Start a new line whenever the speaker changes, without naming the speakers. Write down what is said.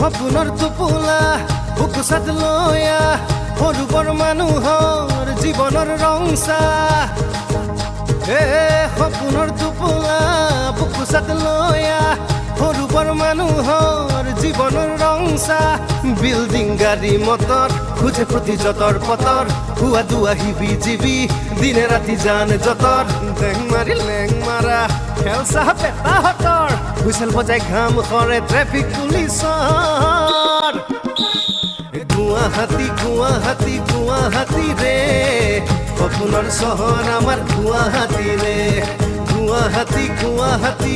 সপোনৰ টোপোলা বুকুচাত লয়া সৰু বৰ মানুহৰ জীৱনৰ ৰংচা সপোনৰ টোপোলা বুকুচাত লয়া সৰু বৰ মানুহৰ জীৱনৰ ৰংচা বিল্ডিং গাড়ী মটৰ খুজে প্ৰতি যতৰ পতৰ হুৱা দুৱা হিবি জিবি দিনে ৰাতি জান যতৰ লেং মাৰি লেং মাৰা খেলচা পেটাহঁতৰ হুইচেল বজাই ঘাম কৰে ট্ৰেফিক পুলিচৰ গুৱাহাটী গুৱাহাটী গুৱাহাটী ৰে সপোনৰ চহৰ আমাৰ গুৱাহাটী ৰে গুৱাহাটী গুৱাহাটী